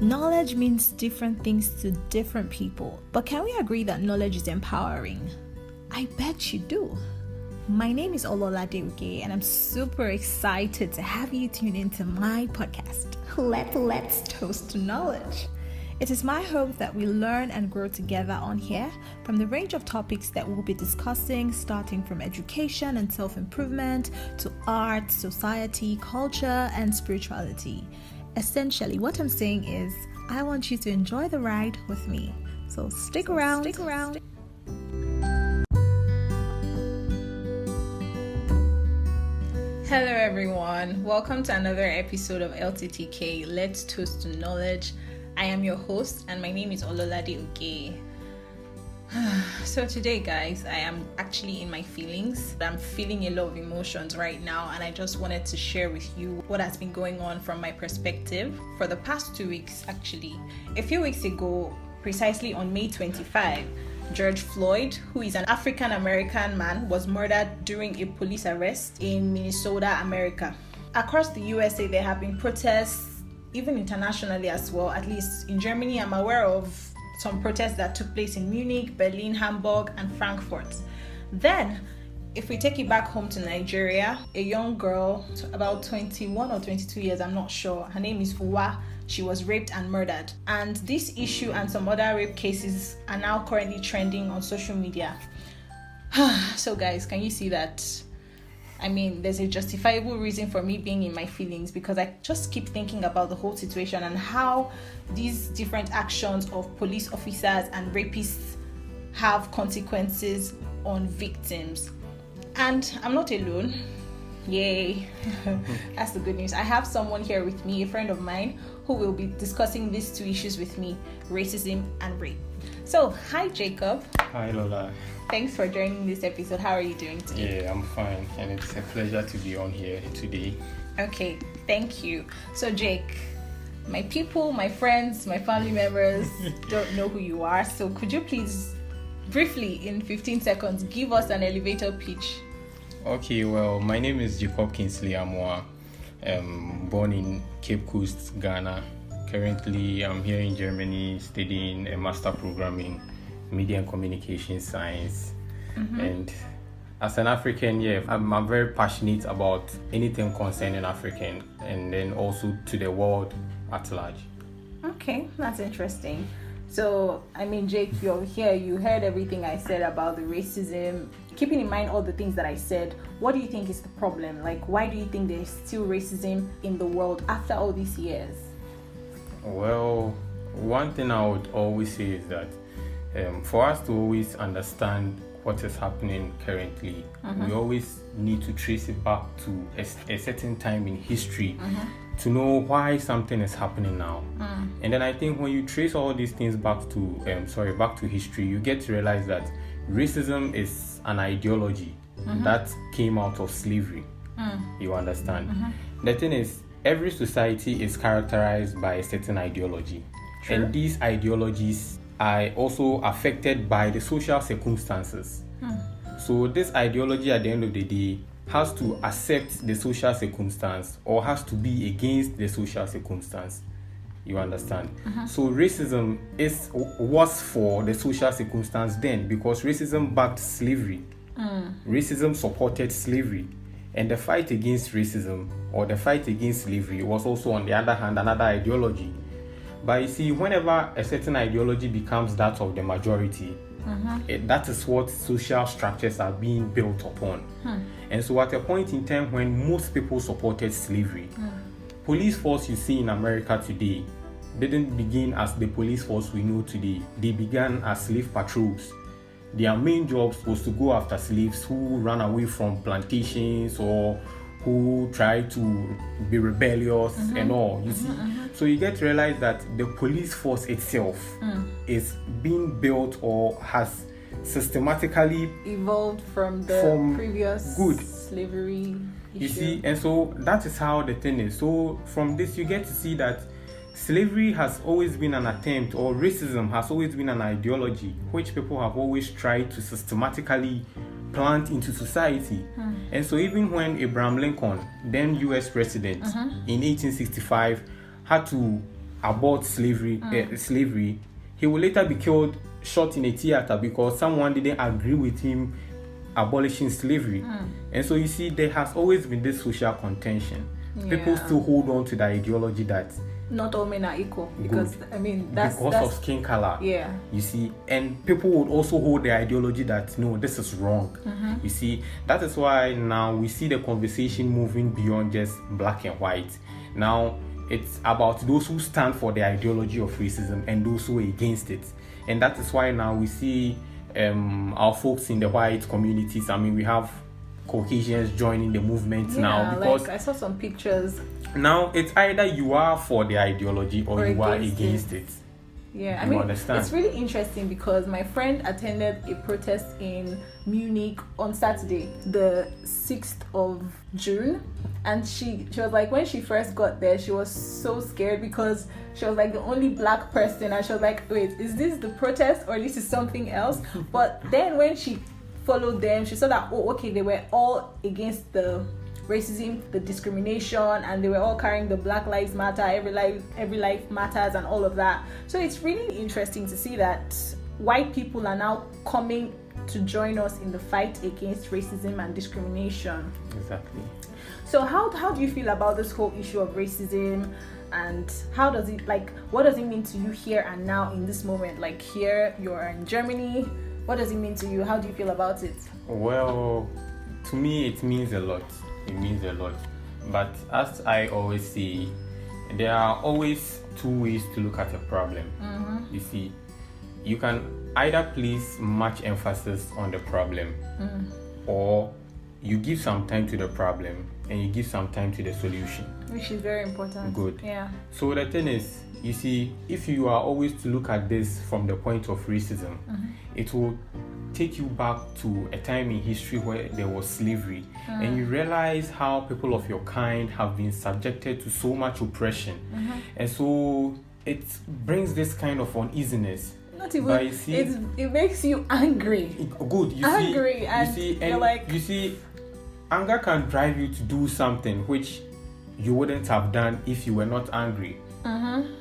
Knowledge means different things to different people, but can we agree that knowledge is empowering? I bet you do. My name is Ololade Uge, and I'm super excited to have you tune into my podcast. Let's toast to knowledge. It is my hope that we learn and grow together on here from the range of topics that we'll be discussing, starting from education and self-improvement to art, society, culture, and spirituality. Essentially, what I'm saying is, I want you to enjoy the ride with me. So stick around. Hello everyone, welcome to another episode of LTTK, Let's Toast to Knowledge. I am your host and my name is Ololade Uge. So today guys, I am actually in my feelings. I'm feeling a lot of emotions right now and I just wanted to share with you what has been going on from my perspective for the past 2 weeks actually. A few weeks ago, precisely on May 25, George Floyd, who is an African-American man, was murdered during a police arrest in Minnesota, America. Across the USA, there have been protests, even internationally as well. At least in Germany, I'm aware of some protests that took place in Munich, Berlin, Hamburg, and Frankfurt. Then, if we take it back home to Nigeria, a young girl, about 21 or 22 years, I'm not sure, her name is Uwa. She was raped and murdered. And this issue and some other rape cases are now currently trending on social media. So guys, can you see that? I mean, there's a justifiable reason for me being in my feelings because I just keep thinking about the whole situation and how these different actions of police officers and rapists have consequences on victims. And I'm not alone. Yay. That's the good news. I have someone here with me, a friend of mine, who will be discussing these two issues with me, racism and rape. So, hi Jacob. Hi Lola. Thanks for joining this episode. How are you doing today? Yeah, I'm fine and it's a pleasure to be on here today. Okay, thank you. So Jake, my people, my friends, my family members don't know who you are. So could you please briefly in 15 seconds give us an elevator pitch? Okay, well, my name is Jacob Kingsley Amoa. Born in Cape Coast, Ghana. Currently, I'm here in Germany studying a master program in Media and Communication Science. And as an African, I'm very passionate about anything concerning African and then also to the world at large. Okay, that's interesting. So, I mean, Jake, you're here, you heard everything I said about the racism. Keeping in mind all the things that I said, what do you think is the problem? Like, why do you think there's still racism in the world after all these years? Well, one thing I would always say is that for us to always understand what is happening currently, we always need to trace it back to a certain time in history to know why something is happening now. And then I think when you trace all these things back to history, you get to realize that racism is an ideology that came out of slavery. You understand? The thing is, every society is characterized by a certain ideology. Sure. And these ideologies are also affected by the social circumstances. So this ideology at the end of the day has to accept the social circumstance or has to be against the social circumstance. You understand? So racism was for the social circumstance then because racism backed slavery. Racism supported slavery. And the fight against racism or the fight against slavery was also, on the other hand, another ideology. But you see, whenever a certain ideology becomes that of the majority, that is what social structures are being built upon. And so at a point in time when most people supported slavery, police force you see in America today didn't begin as the police force we know today. They began as slave patrols. Their main jobs was to go after slaves who ran away from plantations or who try to be rebellious and all, you see. So you get to realize that the police force itself is being built or has systematically evolved from the previous slavery issue. You see, and so that is how the thing is. So from this you get to see that slavery has always been an attempt, or racism has always been an ideology which people have always tried to systematically plant into society. And so even when Abraham Lincoln, then US president, in 1865, had to abort slavery, he will later be killed, shot in a theater because someone didn't agree with him abolishing slavery. And so you see, there has always been this social contention. People still hold on to the ideology that not all men are equal, because good. I mean that's of skin color. Yeah. You see, and people would also hold the ideology that no, this is wrong. You see, that is why now we see the conversation moving beyond just black and white. Now it's about those who stand for the ideology of racism and those who are against it. And that is why now we see our folks in the white communities. I mean, we have Caucasians joining the movement now, because like I saw some pictures. Now it's either you are for the ideology or you are against it. Yeah, I mean, understand? It's really interesting because my friend attended a protest in Munich on Saturday, the 6th of June. And she was like, when she first got there, she was so scared because she was like the only black person. And she was like, wait, is this the protest or this is something else? But then when she followed them, she saw that, oh, okay, they were all against the racism, the discrimination, and they were all carrying the Black Lives Matter, every life matters, and all of that. So it's really interesting to see that white people are now coming to join us in the fight against racism and discrimination. Exactly. So how do you feel about this whole issue of racism, and how does it, like, what does it mean to you here and now in this moment? Like, here you're in Germany, what does it mean to you? How do you feel about it? Well, to me it means a lot. It means a lot. But as I always say, there are always two ways to look at a problem. You see, you can either place much emphasis on the problem, or you give some time to the problem and you give some time to the solution. Which is very important. Good. Yeah. So the thing is, you see, if you are always to look at this from the point of racism, it will take you back to a time in history where there was slavery, and you realize how people of your kind have been subjected to so much oppression, and so it brings this kind of uneasiness. Not even, it makes you angry. Good. You see, anger can drive you to do something which you wouldn't have done if you were not angry.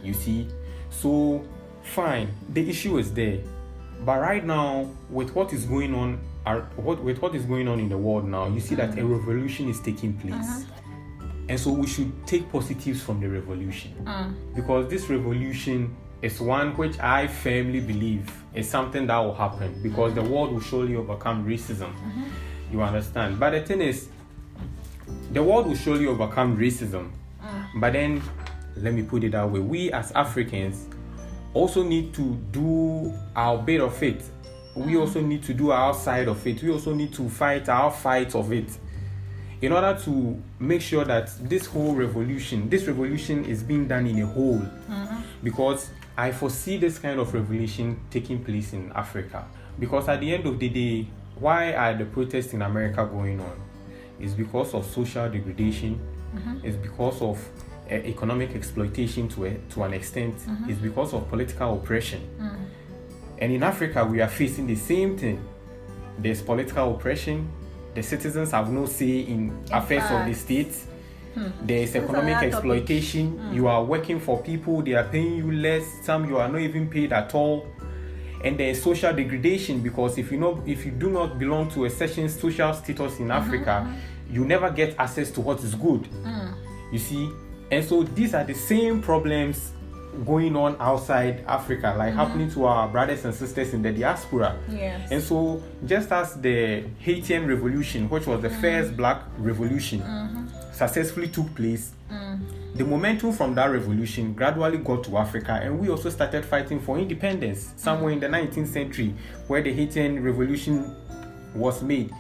You see, so fine, the issue is there. But right now, with what is going on, what is going on in the world now, you see that a revolution is taking place, and so we should take positives from the revolution, because this revolution is one which I firmly believe is something that will happen, because the world will surely overcome racism. You understand? But the thing is, the world will surely overcome racism, but then let me put it that way: we as Africans also need to do our bit of it. We also need to do our side of it. We also need to fight our fight of it in order to make sure that this revolution is being done in a whole. Because I foresee this kind of revolution taking place in Africa. Because at the end of the day, why are the protests in America going on? It's because of social degradation. It's because of economic exploitation to an extent. Is because of political oppression. And in Africa, we are facing the same thing. There's political oppression. The citizens have no say in affairs of the state. There is economic exploitation. You are working for people, they are paying you less. Some you are not even paid at all. And there is social degradation, because if you do not belong to a certain social status in Africa, you never get access to what is good. You see. And so these are the same problems going on outside Africa, like happening to our brothers and sisters in the diaspora. Yes. And so just as the Haitian Revolution, which was the first black revolution, successfully took place, the momentum from that revolution gradually got to Africa, and we also started fighting for independence somewhere in the 19th century, where the Haitian Revolution was made.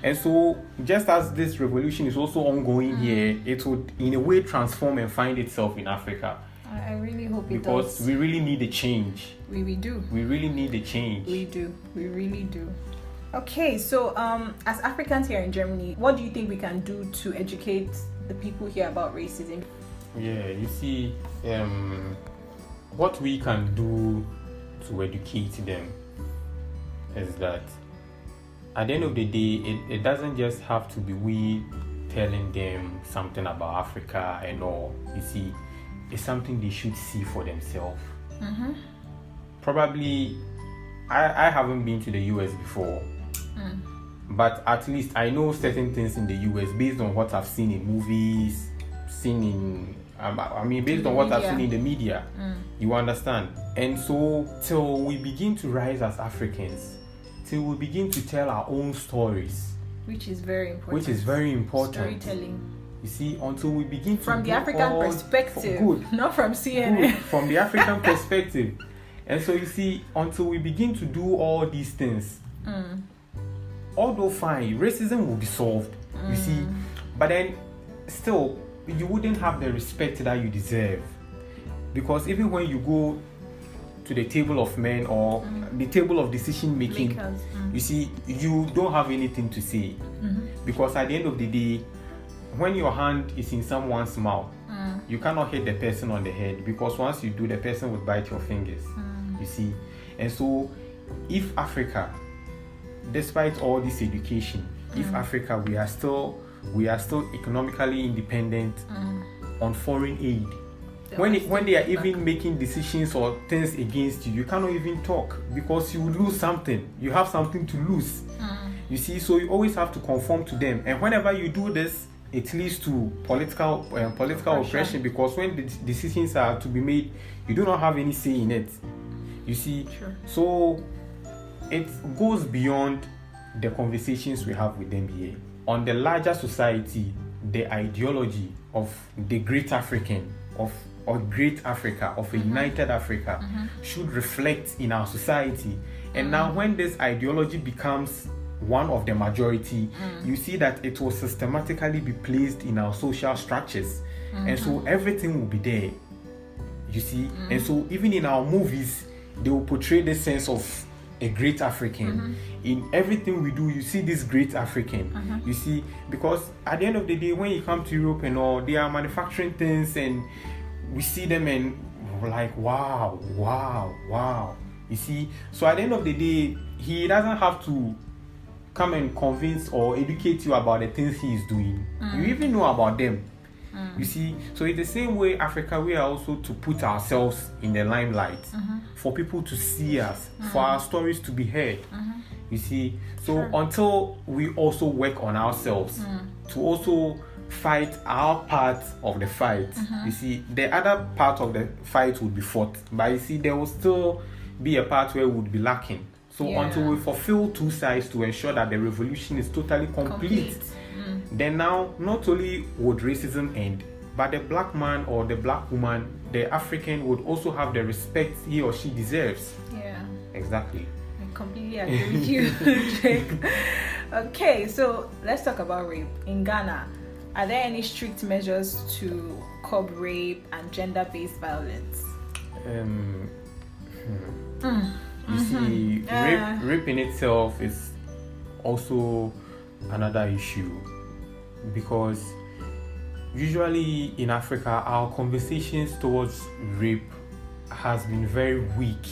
And so just as this revolution is also ongoing here, it would in a way transform and find itself in Africa. I really hope it does. Because we really need a change. We do. We really need a change. We do. We really do. Okay, so as Africans here in Germany, what do you think we can do to educate the people here about racism? Yeah, you see, what we can do to educate them is that at the end of the day, it doesn't just have to be we telling them something about Africa and all. You see, is something they should see for themselves. Mm-hmm. Probably, I haven't been to the US before, but at least I know certain things in the US based on what I've seen in movies, based on what I've seen in the media. You understand? And so, till we begin to rise as Africans, till we begin to tell our own stories, which is very important. Storytelling. You see, until we begin to from the African perspective, not from CNN. Good, from the African perspective. And so you see, until we begin to do all these things, although fine, racism will be solved, you see, but then still, you wouldn't have the respect that you deserve. Because even when you go to the table of men or the table of decision making, you see, you don't have anything to say. Because at the end of the day, when your hand is in someone's mouth, you cannot hit the person on the head, because once you do, the person will bite your fingers. You see, and so if Africa, despite all this education, if Africa, we are still economically independent on foreign aid. When they are even making decisions or things against you, you cannot even talk, because you lose something. You have something to lose. You see, so you always have to conform to them. And whenever you do this, it leads to political oppression, because when the decisions are to be made, you do not have any say in it. You see, so it goes beyond the conversations we have with them here. On the larger society, the ideology of the great African, of great Africa, of a united Africa, should reflect in our society. And now when this ideology becomes one of the majority, you see that it will systematically be placed in our social structures. And so everything will be there. You see? And so even in our movies, they will portray this sense of a great African. In everything we do, you see this great African. You see, because at the end of the day, when you come to Europe and all, they are manufacturing things, and we see them and we're like, wow. You see, so at the end of the day, he doesn't have to come and convince or educate you about the things he is doing. You even know about them. You see, so it's the same way Africa, we are also to put ourselves in the limelight, for people to see us, for our stories to be heard. You see, so until we also work on ourselves to also fight our part of the fight, you see, the other part of the fight would be fought, but you see, there will still be a part where we would be lacking. So until we fulfill two sides to ensure that the revolution is totally complete. Then now, not only would racism end, but the black man or the black woman, the African, would also have the respect he or she deserves. Yeah. Exactly. I completely agree with you, Jake. Okay, so let's talk about rape. In Ghana, are there any strict measures to curb rape and gender-based violence? You see, rape in itself is also another issue, because usually in Africa, our conversations towards rape has been very weak.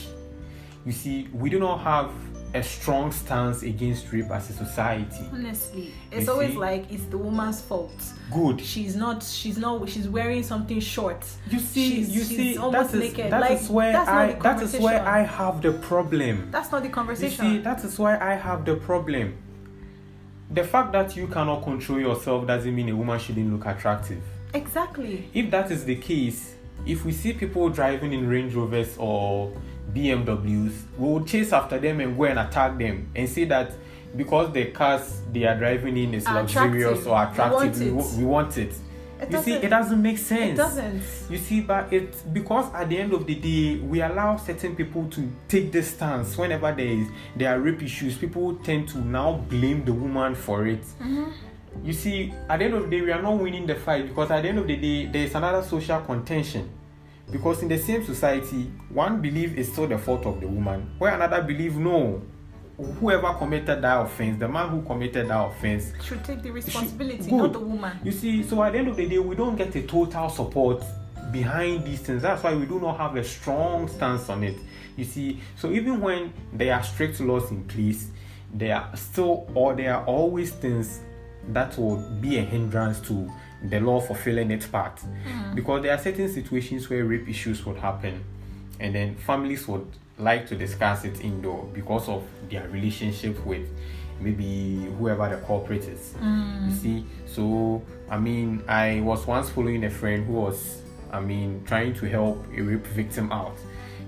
You see, we do not have a strong stance against rape as a society. Honestly, it's always like it's the woman's fault. Good. She's wearing something short. You see, she's almost naked. That is where I have the problem. That's not the conversation. You see, that is why I have the problem. The fact that you cannot control yourself doesn't mean a woman shouldn't look attractive. Exactly. If that is the case, if we see people driving in Range Rovers or BMWs, we will chase after them and go and attack them and say that because the cars they are driving in is luxurious or attractive, we want it. You see, it doesn't make sense. It doesn't. You see, but it's because at the end of the day, we allow certain people to take this stance. Whenever there are rape issues, people tend to now blame the woman for it. You see, at the end of the day, we are not winning the fight, because at the end of the day, there is another social contention. Because in the same society, one belief is still the fault of the woman, where another believe no. Whoever committed that offense, the man who committed that offense should take the responsibility, not the woman. You see, so at the end of the day, we don't get a total support behind these things. That's why we do not have a strong stance on it. You see, so even when there are strict laws in place, there are always things that will be a hindrance to the law fulfilling its part. because there are certain situations where rape issues would happen, and then families would like to discuss it indoor because of their relationship with maybe whoever the culprit is. You see, so I was once following a friend who was trying to help a rape victim out,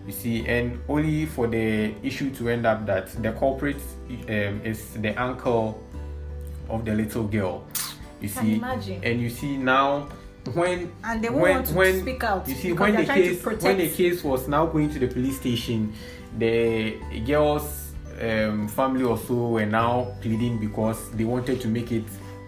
you see, and only for the issue to end up that the culprit is the uncle of the little girl, you see. Imagine. And you see now when they won't want to speak out, you see, when the case was now going to the police station, the girl's family also were now pleading because they wanted to make it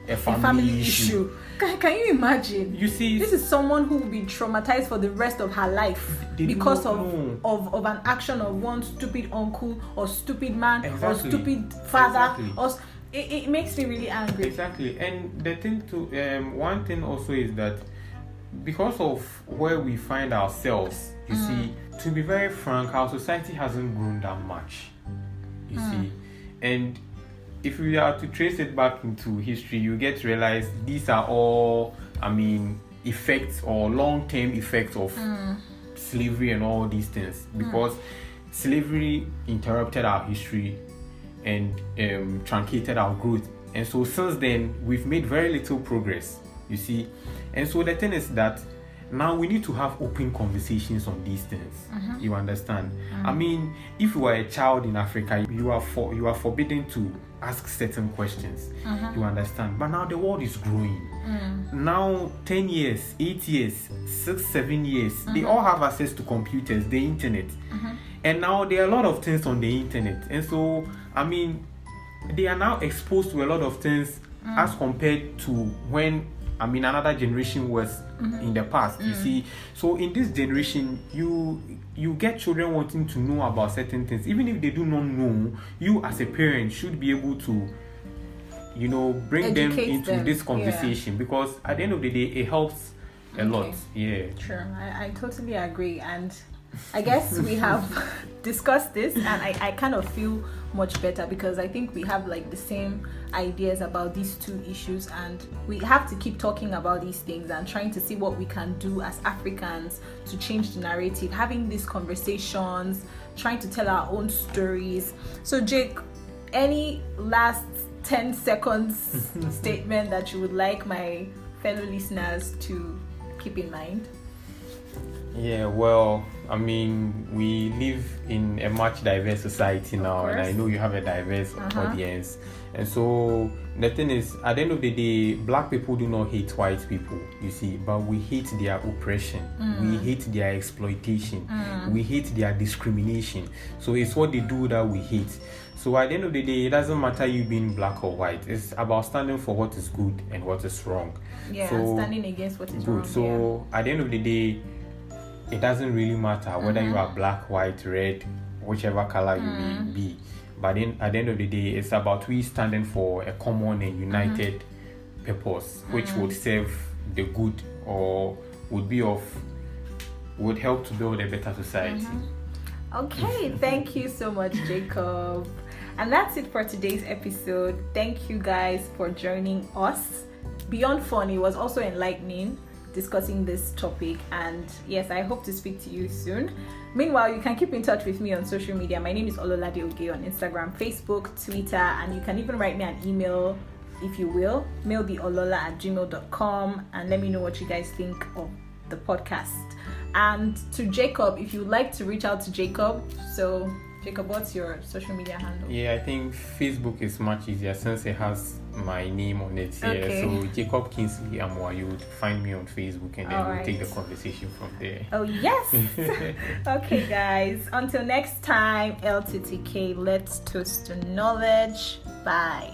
a family issue. Can you imagine? You see, this is someone who will be traumatized for the rest of her life because of an action of one stupid uncle or stupid man or stupid father. Or it makes me really angry. Exactly. And the thing too, one thing also is that because of where we find ourselves, you see, to be very frank, our society hasn't grown that much. You see, and if we are to trace it back into history, you get to realize these are all, effects or long-term effects of slavery and all these things, because slavery interrupted our history and truncated our growth. And so since then, we've made very little progress, you see. And so the thing is that now we need to have open conversations on these things. You understand? If you are a child in Africa, you are forbidden to ask certain questions. You understand? But now the world is growing. Now 10 years, 8 years, 6, 7 years, they all have access to computers, the internet. And now there are a lot of things on the internet. And so, they are now exposed to a lot of things as compared to when another generation was in the past, you see. So in this generation, you get children wanting to know about certain things. Even if they do not know, you as a parent should be able to, bring Educate them into this conversation, because at the end of the day, it helps a lot. Yeah. Sure, I totally agree. And I guess we have discussed this, and I kind of feel much better, because I think we have like the same ideas about these two issues, and we have to keep talking about these things and trying to see what we can do as Africans to change the narrative, having these conversations, trying to tell our own stories. So Jake, any last 10 seconds statement that you would like my fellow listeners to keep in mind? Yeah, well, we live in a much diverse society now, and I know you have a diverse audience. And so the thing is, at the end of the day, black people do not hate white people, you see, but we hate their oppression, we hate their exploitation, we hate their discrimination. So it's what they do that we hate. So at the end of the day, it doesn't matter you being black or white. It's about standing for what is good and what is wrong. Yeah, so, standing against what is good. wrong. So at the end of the day, it doesn't really matter whether you are black, white, red, whichever color you may be. But then at the end of the day, it's about we standing for a common and united purpose, which would serve the good or would help to build a better society. Okay, thank you so much, Jacob. And that's it for today's episode. Thank you guys for joining us. Beyond fun, it was also enlightening discussing this topic, and yes, I hope to speak to you soon. Meanwhile, you can keep in touch with me on social media. My name is Ololade Oge on Instagram, Facebook, Twitter, and you can even write me an email if you will. Mail the olola@gmail.com and let me know what you guys think of the podcast. And to Jacob, if you'd like to reach out to Jacob, so Jacob, what's your social media handle? Yeah, I think Facebook is much easier since it has my name on it. Okay. So Jacob Kingsley Amwa, you would find me on Facebook, and then we'll take the conversation from there. Oh yes. Okay guys, until next time, LTTK, let's toast to knowledge. Bye.